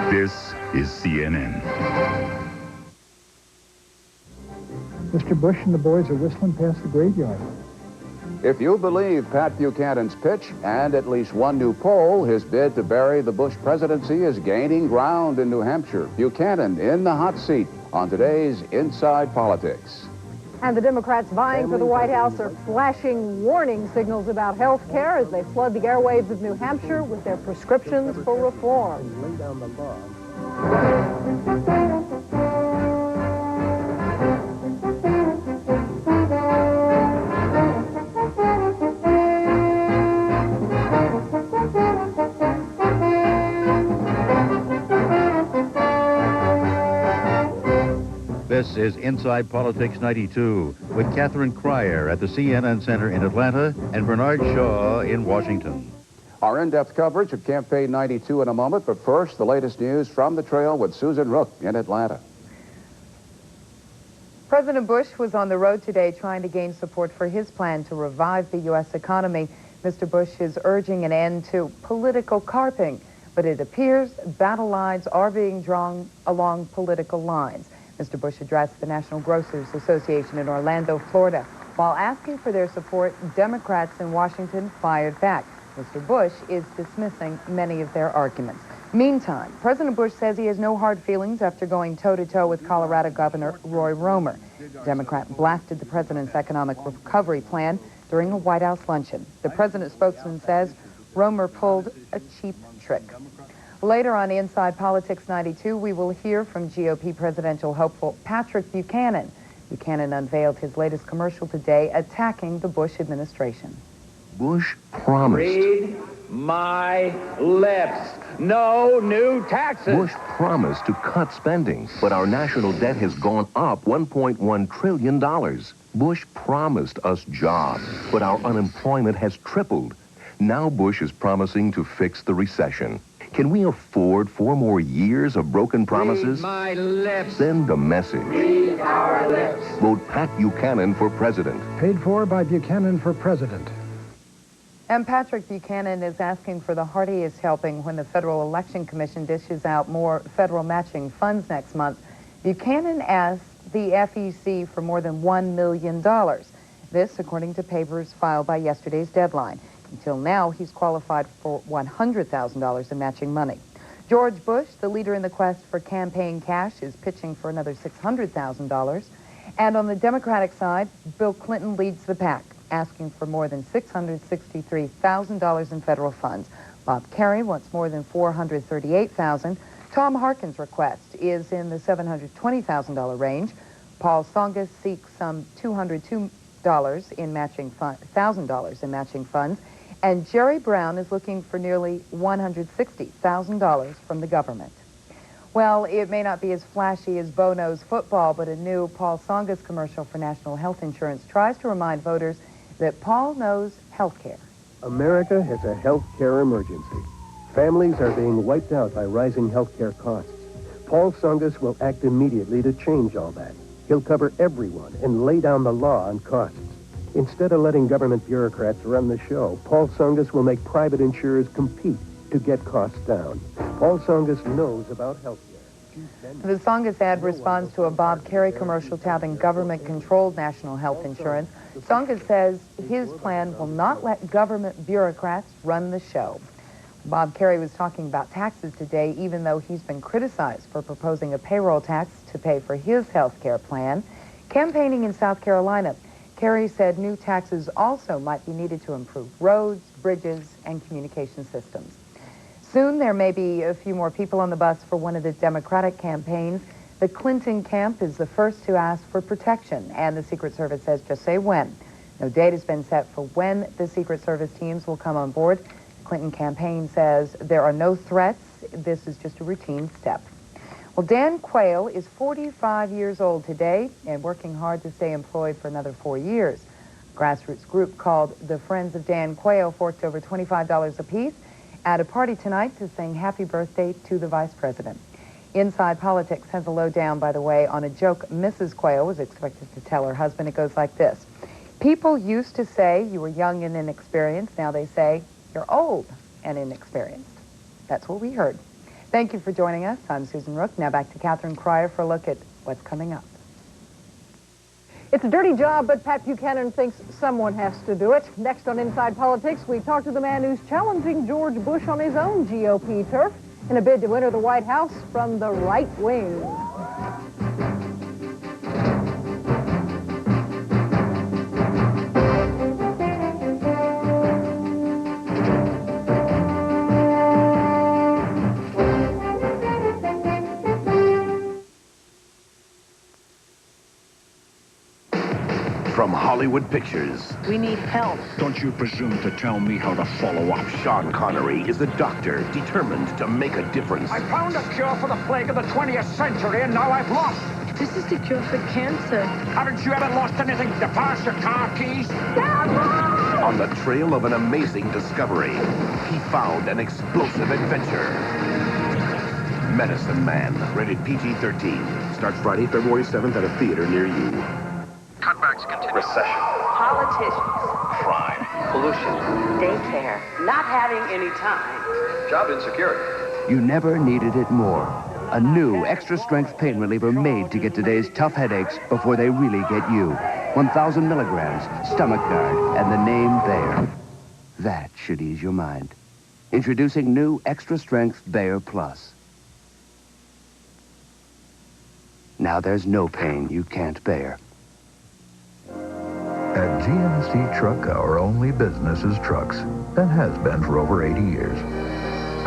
This is CNN. Mr. Bush and the boys are whistling past the graveyard. If you believe Pat Buchanan's pitch and at least one new poll, his bid to bury the Bush presidency is gaining ground in New Hampshire. Buchanan in the hot seat on today's Inside Politics. And the Democrats vying for the White House are flashing warning signals about health care as they flood the airwaves of New Hampshire with their prescriptions for reform. This is Inside Politics 92 with Catherine Crier at the CNN Center in Atlanta and Bernard Shaw in Washington. Our in-depth coverage of Campaign 92 in a moment, but first, the latest news from the trail with Susan Rook in Atlanta. President Bush was on the road today trying to gain support for his plan to revive the U.S. economy. Mr. Bush is urging an end to political carping, but it appears battle lines are being drawn along political lines. Mr. Bush addressed the National Grocers Association in Orlando, Florida. While asking for their support, Democrats in Washington fired back. Mr. Bush is dismissing many of their arguments. Meantime, President Bush says he has no hard feelings after going toe-to-toe with Colorado Governor Roy Romer. The Democrat blasted the president's economic recovery plan during a White House luncheon. The president's spokesman says Romer pulled a cheap trick. Later on Inside Politics 92, we will hear from GOP presidential hopeful Patrick Buchanan. Buchanan unveiled his latest commercial today attacking the Bush administration. Bush promised. Read my lips. No new taxes. Bush promised to cut spending, but our national debt has gone up $1.1 trillion. Bush promised us jobs, but our unemployment has tripled. Now Bush is promising to fix the recession. Can we afford 4 more years of broken promises? Read my lips. Send a message. Read our lips. Vote Pat Buchanan for president. Paid for by Buchanan for president. And Patrick Buchanan is asking for the heartiest helping when the Federal Election Commission dishes out more federal matching funds next month. Buchanan asked the FEC for more than $1 million. This, according to papers filed by yesterday's deadline. Until now, he's qualified for $100,000 in matching money. George Bush, the leader in the quest for campaign cash, is pitching for another $600,000. And on the Democratic side, Bill Clinton leads the pack, asking for more than $663,000 in federal funds. Bob Kerrey wants more than $438,000. Tom Harkin's request is in the $720,000 range. Paul Tsongas seeks some $202 in matching $1,000 in matching funds. And Jerry Brown is looking for nearly $160,000 from the government. Well, it may not be as flashy as Bono's football, but a new Paul Tsongas commercial for National Health Insurance tries to remind voters that Paul knows health care. America has a health care emergency. Families are being wiped out by rising health care costs. Paul Tsongas will act immediately to change all that. He'll cover everyone and lay down the law on costs. Instead of letting government bureaucrats run the show, Paul Tsongas will make private insurers compete to get costs down. Paul Tsongas knows about health care. The Tsongas ad responds to a Bob Kerrey commercial touting government-controlled national health insurance. Tsongas says his plan will not let government bureaucrats run the show. Bob Kerrey was talking about taxes today, even though he's been criticized for proposing a payroll tax to pay for his health care plan. Campaigning in South Carolina, Kerrey said new taxes also might be needed to improve roads, bridges, and communication systems. Soon there may be a few more people on the bus for one of the Democratic campaigns. The Clinton camp is the first to ask for protection, and the Secret Service says just say when. No date has been set for when the Secret Service teams will come on board. The Clinton campaign says there are no threats. This is just a routine step. Well, Dan Quayle is 45 years old today and working hard to stay employed for another 4 years. A grassroots group called the Friends of Dan Quayle forked over $25 apiece at a party tonight to sing happy birthday to the vice president. Inside Politics has a lowdown, by the way, on a joke Mrs. Quayle was expected to tell her husband. It goes like this. People used to say you were young and inexperienced. Now they say you're old and inexperienced. That's what we heard. Thank you for joining us. I'm Susan Rook. Now back to Catherine Crier for a look at what's coming up. It's a dirty job, but Pat Buchanan thinks someone has to do it. Next on Inside Politics, we talk to the man who's challenging George Bush on his own GOP turf in a bid to enter the White House from the right wing. From Hollywood Pictures. We need help. Don't you presume to tell me how to follow up. Sean Connery is a doctor determined to make a difference. I found a cure for the plague of the 20th century, and now I've lost. This is the cure for cancer. Haven't you ever lost anything to pass your car keys? On the trail of an amazing discovery, he found an explosive adventure. Medicine Man, rated PG-13. Starts Friday, February 7th at a theater near you. Cutbacks continue. Recession. Politicians. Crime. Pollution. Daycare. Not having any time. Job insecurity. You never needed it more. A new extra-strength pain reliever made to get today's tough headaches before they really get you. 1,000 milligrams, stomach guard, and the name Bayer. That should ease your mind. Introducing new extra-strength Bayer Plus. Now there's no pain you can't bear. At GMC Truck, our only business is trucks. That has been for over 80 years.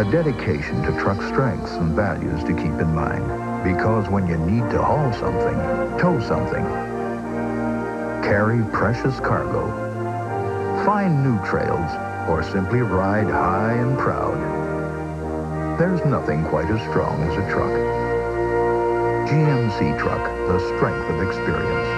A dedication to truck strengths and values to keep in mind. Because when you need to haul something, tow something, carry precious cargo, find new trails, or simply ride high and proud, there's nothing quite as strong as a truck. GMC Truck, the strength of experience.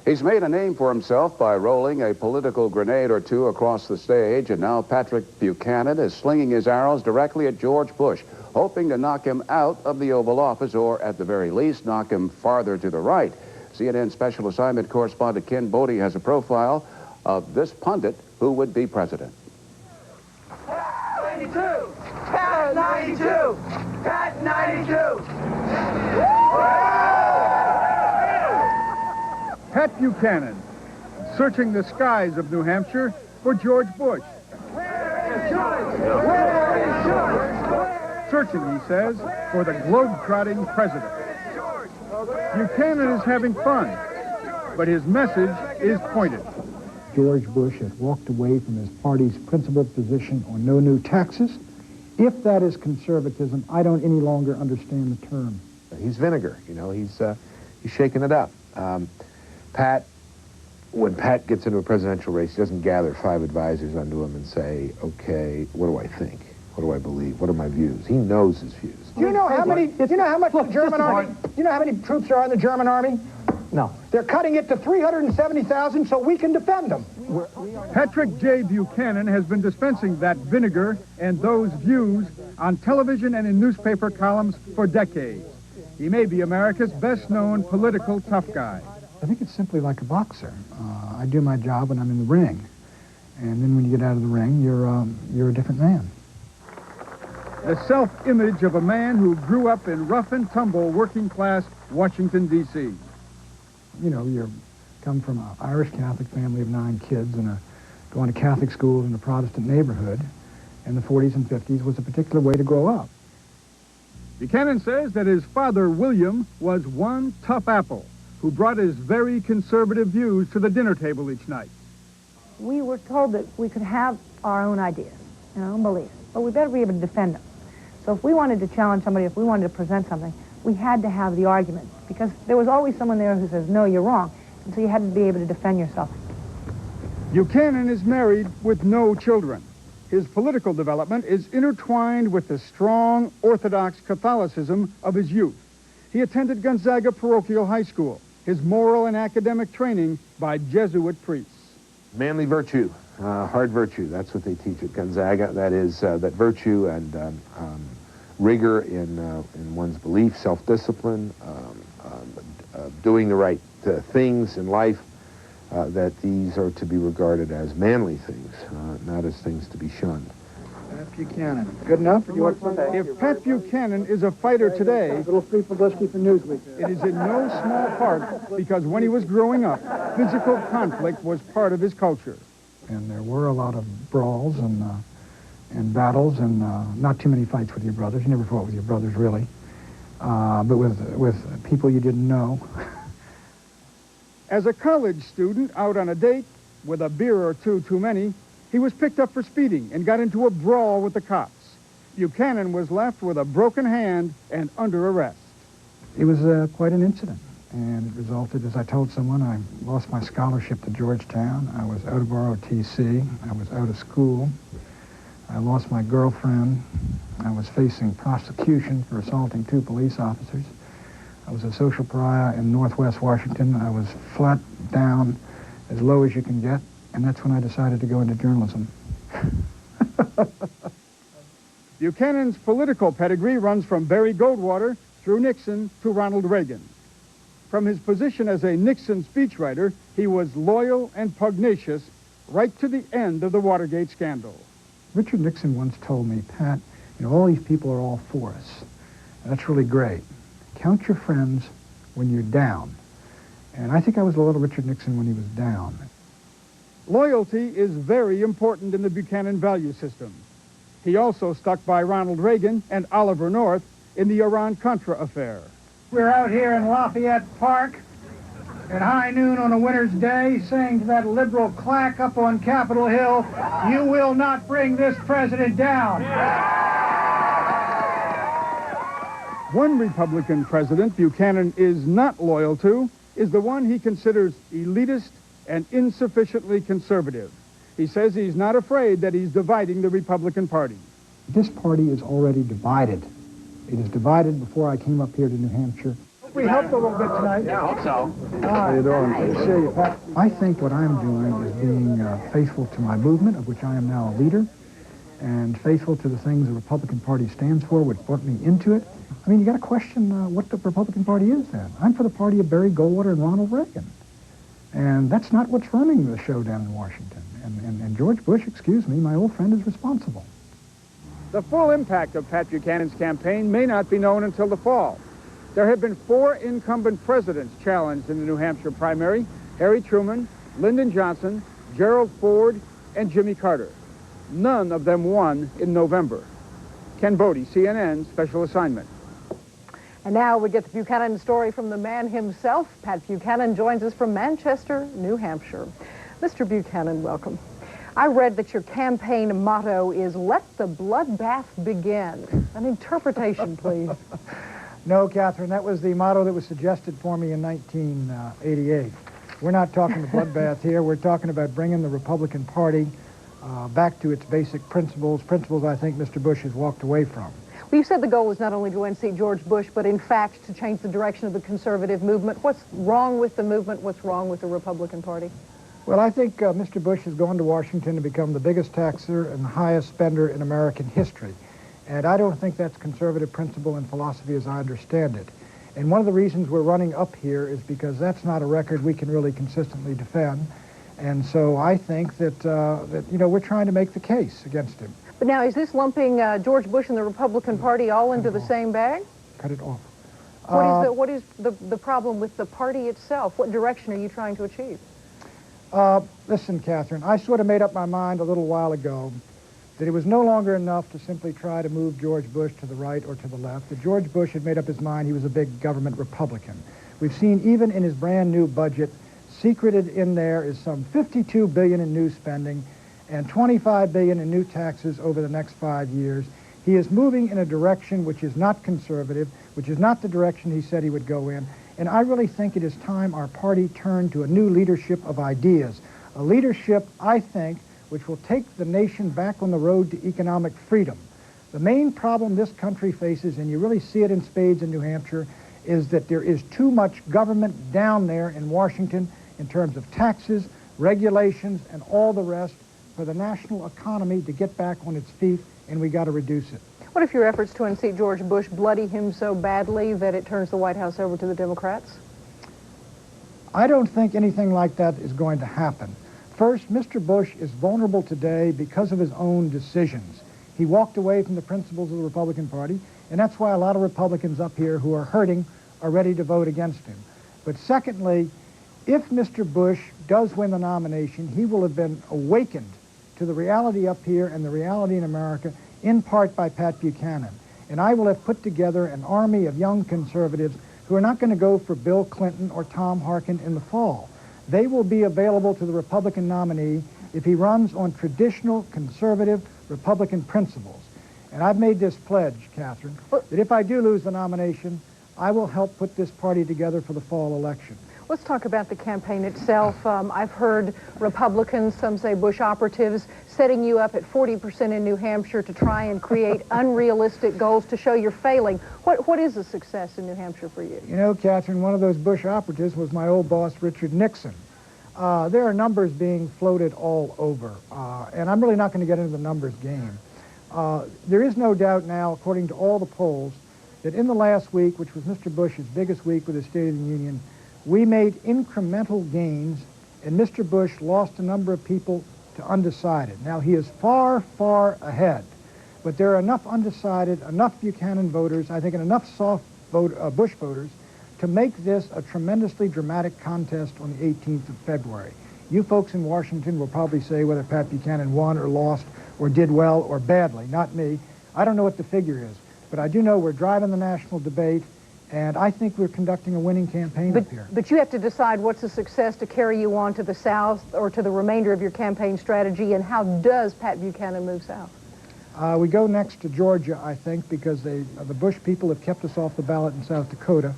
He's made a name for himself by rolling a political grenade or two across the stage, and now Patrick Buchanan is slinging his arrows directly at George Bush, hoping to knock him out of the Oval Office, or at the very least, knock him farther to the right. CNN Special Assignment Correspondent Ken Bodie has a profile of this pundit who would be president. Pat 92! Pat 92! Pat 92! Pat Buchanan, searching the skies of New Hampshire for George Bush. Searching, he says, for the globe-trotting president. Buchanan is having fun, but his message is pointed. George Bush has walked away from his party's principled position on no new taxes. If that is conservatism, I don't any longer understand the term. He's vinegar, you know, he's shaking it up. When Pat gets into a presidential race, he doesn't gather 5 advisors onto him and say, okay, what do I think? What do I believe? What are my views? He knows his views. Do you know how many, the German army, do you know how many troops are in the German army? No. They're cutting it to 370,000 so we can defend them. Patrick J. Buchanan has been dispensing that vinegar and those views on television and in newspaper columns for decades. He may be America's best-known political tough guy. I think it's simply like a boxer. I do my job when I'm in the ring. And then when you get out of the ring, you're a different man. The self-image of a man who grew up in rough-and-tumble working-class Washington, D.C. You know, you come from an Irish Catholic family of 9 kids and going to Catholic schools in a Protestant neighborhood. And the 40s and 50s was a particular way to grow up. Buchanan says that his father, William, was one tough apple who brought his very conservative views to the dinner table each night. We were told that we could have our own ideas and our own beliefs, but we better be able to defend them. So if we wanted to challenge somebody, if we wanted to present something, we had to have the argument, because there was always someone there who says, no, you're wrong. And so you had to be able to defend yourself. Buchanan is married with no children. His political development is intertwined with the strong Orthodox Catholicism of his youth. He attended Gonzaga Parochial High School, his moral and academic training by Jesuit priests. Manly virtue, hard virtue, that's what they teach at Gonzaga. That is, that virtue and rigor in one's belief, self-discipline, doing the right things in life, that these are to be regarded as manly things, not as things to be shunned. Pat Buchanan. Good enough? If Pat Buchanan is a fighter today, little free publicity for Newsweek. It is in no small part because when he was growing up, physical conflict was part of his culture. And there were a lot of brawls and battles and not too many fights with your brothers. You never fought with your brothers, really. But with people you didn't know. As a college student out on a date with a beer or two too many, he was picked up for speeding and got into a brawl with the cops. Buchanan was left with a broken hand and under arrest. It was quite an incident, and it resulted, as I told someone, I lost my scholarship to Georgetown. I was out of ROTC. I was out of school. I lost my girlfriend. I was facing prosecution for assaulting 2 police officers. I was a social pariah in Northwest Washington. I was flat down, as low as you can get. And that's when I decided to go into journalism. Buchanan's political pedigree runs from Barry Goldwater through Nixon to Ronald Reagan. From his position as a Nixon speechwriter, he was loyal and pugnacious right to the end of the Watergate scandal. Richard Nixon once told me, Pat, you know, all these people are all for us. That's really great. Count your friends when you're down. And I think I was a little Richard Nixon when he was down. Loyalty is very important in the Buchanan value system. He also stuck by Ronald Reagan and Oliver North in the Iran-Contra affair. We're out here in Lafayette Park at high noon on a winter's day saying to that liberal clack up on Capitol Hill, you will not bring this president down. One Republican president Buchanan is not loyal to is the one he considers elitist and insufficiently conservative. He says he's not afraid that he's dividing the Republican Party. This party is already divided. It is divided before I came up here to New Hampshire. We helped a little bit tonight. Yeah, I hope so. How you doing? Good to see you, Pat. I think what I'm doing is being faithful to my movement, of which I am now a leader, and faithful to the things the Republican Party stands for, which brought me into it. I mean, you got to question what the Republican Party is then. I'm for the party of Barry Goldwater and Ronald Reagan. And that's not what's running the show down in Washington. And George Bush, excuse me, my old friend, is responsible. The full impact of Pat Buchanan's campaign may not be known until the fall. There have been 4 incumbent presidents challenged in the New Hampshire primary: Harry Truman, Lyndon Johnson, Gerald Ford, and Jimmy Carter. None of them won in November. Ken Bodie, CNN, Special Assignment. And now we get the Buchanan story from the man himself. Pat Buchanan joins us from Manchester, New Hampshire. Mr. Buchanan, welcome. I read that your campaign motto is, let the bloodbath begin. An interpretation, please. No, Catherine, that was the motto that was suggested for me in 1988. We're not talking the bloodbath here. We're talking about bringing the Republican Party back to its basic principles I think Mr. Bush has walked away from. Well, you said the goal is not only to unseat George Bush, but in fact to change the direction of the conservative movement. What's wrong with the movement? What's wrong with the Republican Party? Well, I think Mr. Bush has gone to Washington to become the biggest taxer and the highest spender in American history. And I don't think that's conservative principle and philosophy as I understand it. And one of the reasons we're running up here is because that's not a record we can really consistently defend. And so I think that, you know, we're trying to make the case against him. But now, is this lumping George Bush and the Republican Party all into the same bag? Cut it off. What is the problem with the party itself? What direction are you trying to achieve? Listen, Catherine, I sort of made up my mind a little while ago that it was no longer enough to simply try to move George Bush to the right or to the left, that George Bush had made up his mind he was a big government Republican. We've seen even in his brand new budget, secreted in there is some $52 billion in new spending and $25 billion in new taxes over the next 5 years. He is moving in a direction which is not conservative, which is not the direction he said he would go in. And I really think it is time our party turned to a new leadership of ideas, a leadership, I think, which will take the nation back on the road to economic freedom. The main problem this country faces, and you really see it in spades in New Hampshire, is that there is too much government down there in Washington in terms of taxes, regulations, and all the rest for the national economy to get back on its feet, and we got to reduce it. What if your efforts to unseat George Bush bloody him so badly that it turns the White House over to the Democrats? I don't think anything like that is going to happen. First, Mr. Bush is vulnerable today because of his own decisions. He walked away from the principles of the Republican Party, and that's why a lot of Republicans up here who are hurting are ready to vote against him. But secondly, if Mr. Bush does win the nomination, he will have been awakened to the reality up here and the reality in America, in part by Pat Buchanan. And I will have put together an army of young conservatives who are not going to go for Bill Clinton or Tom Harkin in the fall. They will be available to the Republican nominee if he runs on traditional conservative Republican principles. And I've made this pledge, Catherine, that if I do lose the nomination, I will help put this party together for the fall election. Let's talk about the campaign itself. I've heard Republicans, some say Bush operatives, setting you up at 40% in New Hampshire to try and create unrealistic goals to show you're failing. What is a success in New Hampshire for you? You know, Catherine, one of those Bush operatives was my old boss, Richard Nixon. There are numbers being floated all over, and I'm really not going to get into the numbers game. There is no doubt now, according to all the polls, that in the last week, which was Mr. Bush's biggest week with his State of the Union, we made incremental gains, and Mr. Bush lost a number of people to undecided. Now, he is far, far ahead, but there are enough undecided, enough Buchanan voters, I think, and enough soft Bush voters to make this a tremendously dramatic contest on the 18th of February. You folks in Washington will probably say whether Pat Buchanan won or lost or did well or badly, not me. I don't know what the figure is, but I do know we're driving the national debate, and I think we're conducting a winning campaign up here. But you have to decide what's a success to carry you on to the South or to the remainder of your campaign strategy, and how does Pat Buchanan move south? We go next to Georgia, I think, because the Bush people have kept us off the ballot in South Dakota,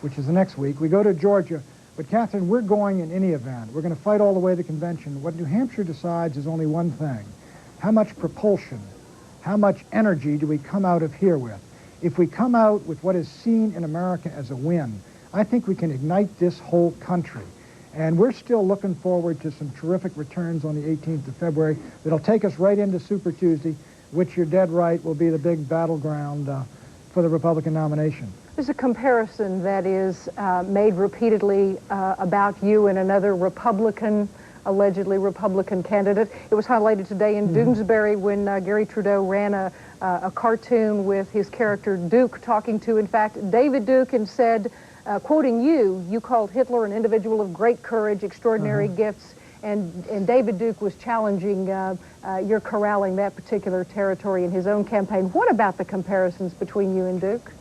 which is the next week. We go to Georgia, but Catherine, we're going in any event. We're going to fight all the way to the convention. What New Hampshire decides is only one thing. How much propulsion, how much energy do we come out of here with? If we come out with what is seen in America as a win, I think we can ignite this whole country. And we're still looking forward to some terrific returns on the 18th of February that'll take us right into Super Tuesday, which you're dead right will be the big battleground for the Republican nomination. There's a comparison that is made repeatedly about you and another Republican, allegedly Republican candidate. It was highlighted today in Doonesbury when Gary Trudeau ran a cartoon with his character Duke talking to, in fact, David Duke, and said, quoting you called Hitler an individual of great courage, extraordinary gifts, and David Duke was challenging your corralling that particular territory in his own campaign. What about the comparisons between you and Duke?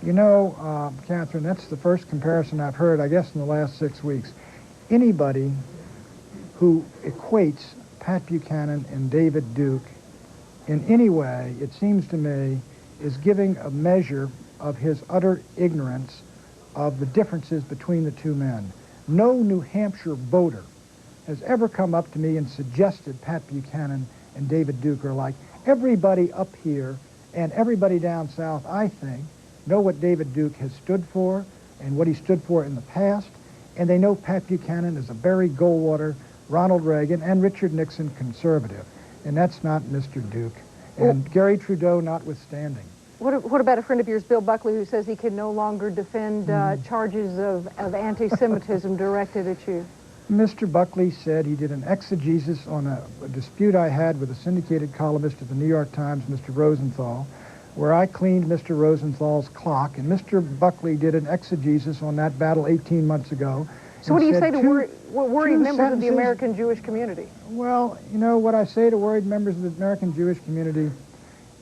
You know, Catherine, that's the first comparison I've heard, I guess, in the last 6 weeks. Anybody who equates Pat Buchanan and David Duke in any way, it seems to me, is giving a measure of his utter ignorance of the differences between the two men. No New Hampshire voter has ever come up to me and suggested Pat Buchanan and David Duke are alike. Everybody up here and everybody down south, I think, know what David Duke has stood for and what he stood for in the past, and they know Pat Buchanan is a Barry Goldwater, Ronald Reagan, and Richard Nixon conservative, and that's not Mr. Duke, and Gary Trudeau notwithstanding. What about a friend of yours, Bill Buckley, who says he can no longer defend charges of anti-Semitism directed at you? Mr. Buckley said he did an exegesis on a dispute I had with a syndicated columnist at the New York Times, Mr. Rosenthal, where I cleaned Mr. Rosenthal's clock, and Mr. Buckley did an exegesis on that battle 18 months ago. So what do you say to worried members of the American Jewish community? Well, you know, what I say to worried members of the American Jewish community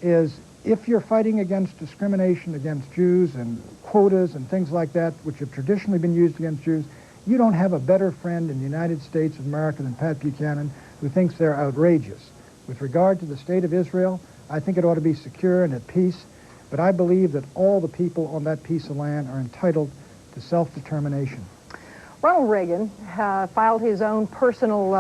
is if you're fighting against discrimination against Jews and quotas and things like that, which have traditionally been used against Jews, you don't have a better friend in the United States of America than Pat Buchanan, who thinks they're outrageous. With regard to the state of Israel, I think it ought to be secure and at peace, but I believe that all the people on that piece of land are entitled to self-determination. Ronald Reagan filed his own personal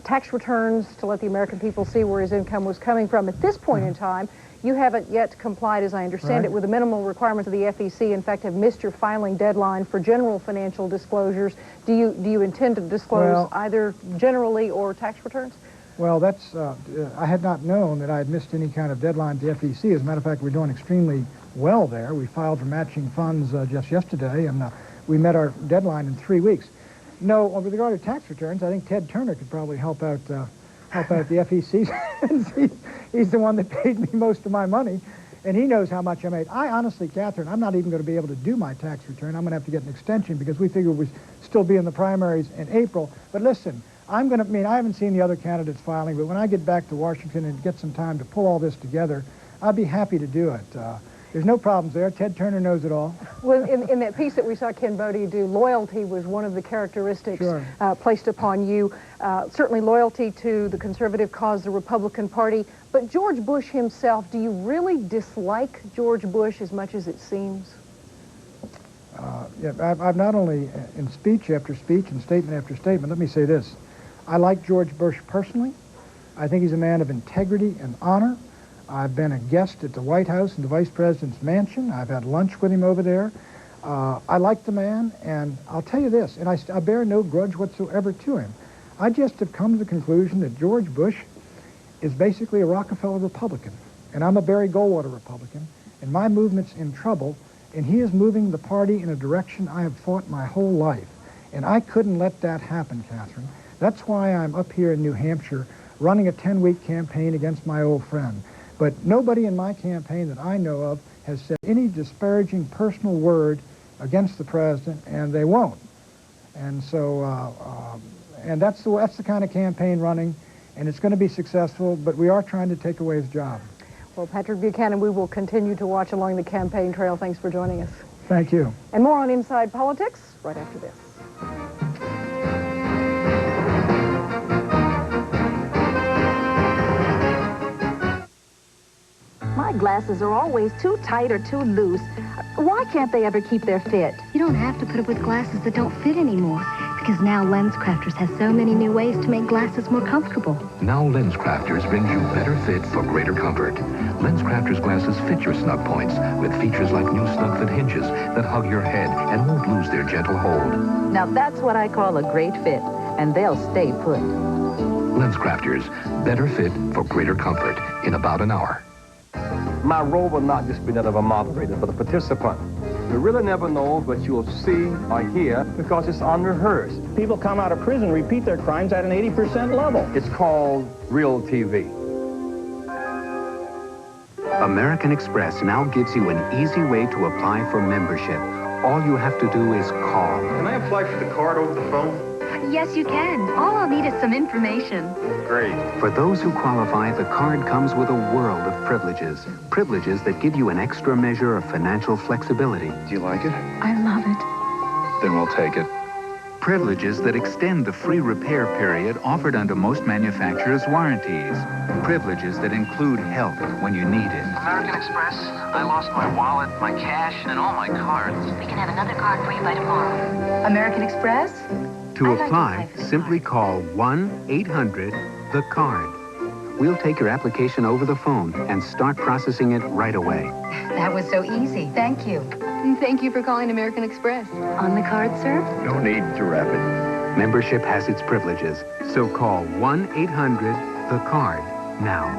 tax returns to let the American people see where his income was coming from. At this point in time, You haven't yet complied, as I understand it, with the minimal requirements of the FEC. In fact, have missed your filing deadline for general financial disclosures. Do you intend to disclose either generally or tax returns? Well, that's, I had not known that I had missed any kind of deadline to the FEC. As a matter of fact, we're doing extremely well there. We filed for matching funds just yesterday, and we met our deadline in 3 weeks. No, with regard to tax returns, I think Ted Turner could probably help out the FEC. He's the one that paid me most of my money, and he knows how much I made. I honestly, Catherine, I'm not even going to be able to do my tax return. I'm going to have to get an extension because we figure we'll still be in the primaries in April. But listen, I haven't seen the other candidates filing, but when I get back to Washington and get some time to pull all this together, I'll be happy to do it. There's no problems there. Ted Turner knows it all. Well, in that piece that we saw Ken Bodie do, loyalty was one of the characteristics placed upon you. Certainly loyalty to the conservative cause, the Republican Party. But George Bush himself, do you really dislike George Bush as much as it seems? Yeah, I've not only in speech after speech and statement after statement, let me say this. I like George Bush personally. I think he's a man of integrity and honor. I've been a guest at the White House and the Vice President's mansion. I've had lunch with him over there. I like the man, and I'll tell you this, and I bear no grudge whatsoever to him. I just have come to the conclusion that George Bush is basically a Rockefeller Republican, and I'm a Barry Goldwater Republican, and my movement's in trouble, and he is moving the party in a direction I have fought my whole life. And I couldn't let that happen, Catherine. That's why I'm up here in New Hampshire running a 10-week campaign against my old friend. But nobody in my campaign that I know of has said any disparaging personal word against the president, and they won't. And so, and that's the kind of campaign running, and it's going to be successful, but we are trying to take away his job. Well, Patrick Buchanan, we will continue to watch along the campaign trail. Thanks for joining us. Thank you. And more on Inside Politics right after this. My glasses are always too tight or too loose. Why can't they ever keep their fit? You don't have to put up with glasses that don't fit anymore, because now LensCrafters has so many new ways to make glasses more comfortable. Now LensCrafters brings you better fit for greater comfort. LensCrafters glasses fit your snug points with features like new snug fit hinges that hug your head and won't lose their gentle hold. Now that's what I call a great fit, and they'll stay put. LensCrafters, better fit for greater comfort in about an hour. My role will not just be that of a moderator, but a participant. You really never know what you'll see or hear because it's unrehearsed. People come out of prison, repeat their crimes at an 80% level. It's called real TV. American Express now gives you an easy way to apply for membership. All you have to do is call. Can I apply for the card over the phone? Yes, you can. All I'll need is some information. Great. For those who qualify, the card comes with a world of privileges. Privileges that give you an extra measure of financial flexibility. Do you like it? I love it. Then we'll take it. Privileges that extend the free repair period offered under most manufacturers' warranties. Privileges that include help when you need it. American Express, I lost my wallet, my cash, and all my cards. We can have another card for you by tomorrow. American Express? To apply, simply call 1-800-THE-CARD. We'll take your application over the phone and start processing it right away. That was so easy. Thank you. Thank you for calling American Express. On the card, sir? No need to wrap it. Membership has its privileges, so call 1-800-THE-CARD now.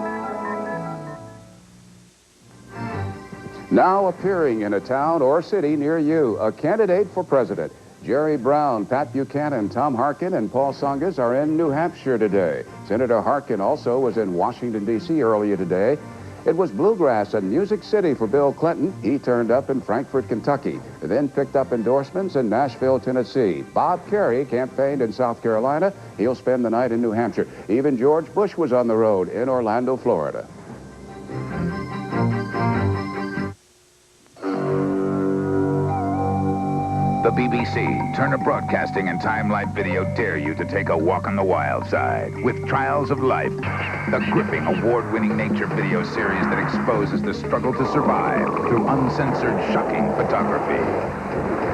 Now appearing in a town or city near you, a candidate for president. Jerry Brown, Pat Buchanan, Tom Harkin, and Paul Tsongas are in New Hampshire today. Senator Harkin also was in Washington, D.C. earlier today. It was bluegrass and Music City for Bill Clinton. He turned up in Frankfort, Kentucky, then picked up endorsements in Nashville, Tennessee. Bob Kerrey campaigned in South Carolina. He'll spend the night in New Hampshire. Even George Bush was on the road in Orlando, Florida. The BBC, Turner Broadcasting, and Time-Life Video dare you to take a walk on the wild side with Trials of Life, the gripping, award-winning nature video series that exposes the struggle to survive through uncensored, shocking photography.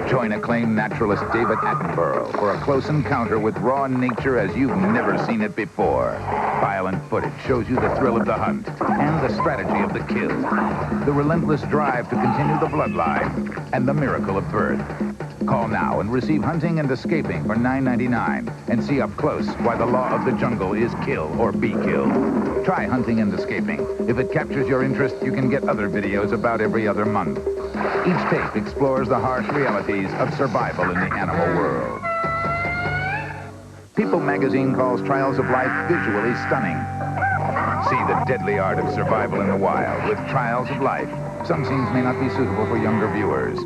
Join acclaimed naturalist David Attenborough for a close encounter with raw nature as you've never seen it before. Violent footage shows you the thrill of the hunt and the strategy of the kill, the relentless drive to continue the bloodline, and the miracle of birth. Call now and receive Hunting and Escaping for $9.99 and see up close why the law of the jungle is kill or be killed. Try Hunting and Escaping. If it captures your interest, you can get other videos about every other month. Each tape explores the harsh realities of survival in the animal world. People magazine calls Trials of Life visually stunning. See the deadly art of survival in the wild with Trials of Life. Some scenes may not be suitable for younger viewers.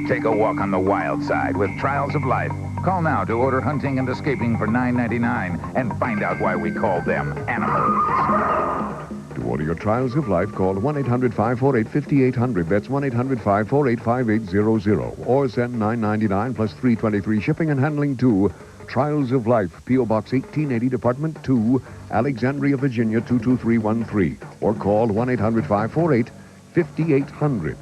Take a walk on the wild side with Trials of Life. Call now to order Hunting and Escaping for $9.99 and find out why we call them animals. To order your Trials of Life, call 1-800-548-5800. That's 1-800-548-5800. Or send $9.99 plus $3.23 shipping and handling to Trials of Life, P.O. Box 1880, Department 2, Alexandria, Virginia 22313. Or call 1-800-548-5800.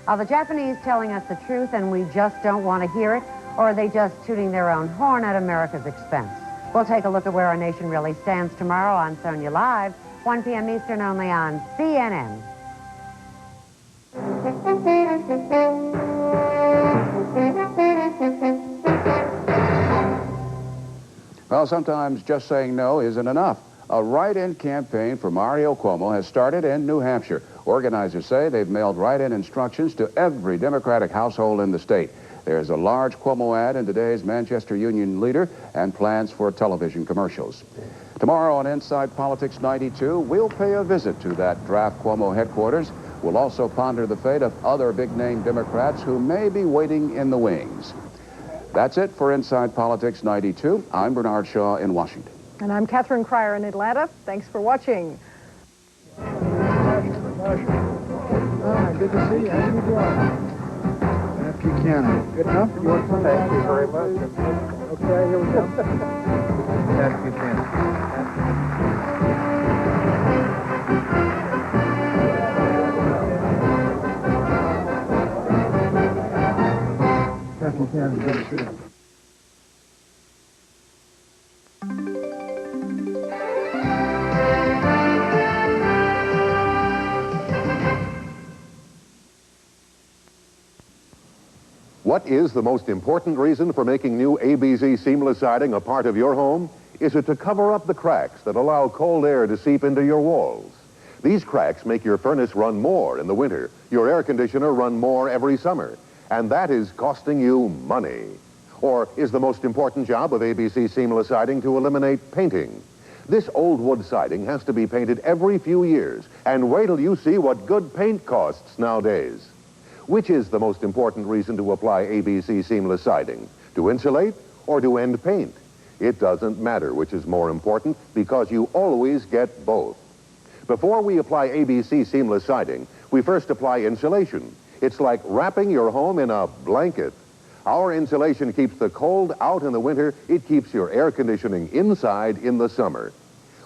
Are the Japanese telling us the truth and we just don't want to hear it? Or are they just tooting their own horn at America's expense? We'll take a look at where our nation really stands tomorrow on Sonia Live, 1 p.m. Eastern, only on CNN. Well, sometimes just saying no isn't enough. A write-in campaign for Mario Cuomo has started in New Hampshire. Organizers say they've mailed write-in instructions to every Democratic household in the state. There's a large Cuomo ad in today's Manchester Union Leader and plans for television commercials. Tomorrow on Inside Politics 92, we'll pay a visit to that draft Cuomo headquarters. We'll also ponder the fate of other big-name Democrats who may be waiting in the wings. That's it for Inside Politics 92. I'm Bernard Shaw in Washington. And I'm Catherine Crier in Atlanta. Thanks for watching. Good to see you. How you doing? Pat Buchanan. Good enough? You want to Thank you very much. Okay, here we go. Pat Buchanan. Pat Buchanan, good to see you. What is the most important reason for making new ABC seamless siding a part of your home? Is it to cover up the cracks that allow cold air to seep into your walls? These cracks make your furnace run more in the winter, your air conditioner run more every summer, and that is costing you money. Or is the most important job of ABC seamless siding to eliminate painting? This old wood siding has to be painted every few years, and wait till you see what good paint costs nowadays. Which is the most important reason to apply ABC seamless siding? To insulate or to end paint? It doesn't matter which is more important because you always get both. Before we apply ABC seamless siding, we first apply insulation. It's like wrapping your home in a blanket. Our insulation keeps the cold out in the winter. It keeps your air conditioning inside in the summer.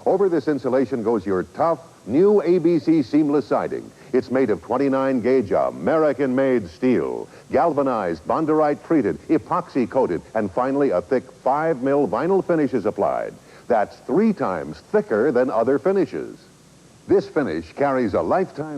Over this insulation goes your tough, new ABC seamless siding. It's made of 29-gauge American-made steel, galvanized, Bondurite treated, epoxy-coated, and finally a thick 5mm vinyl finish is applied. That's 3 times thicker than other finishes. This finish carries a lifetime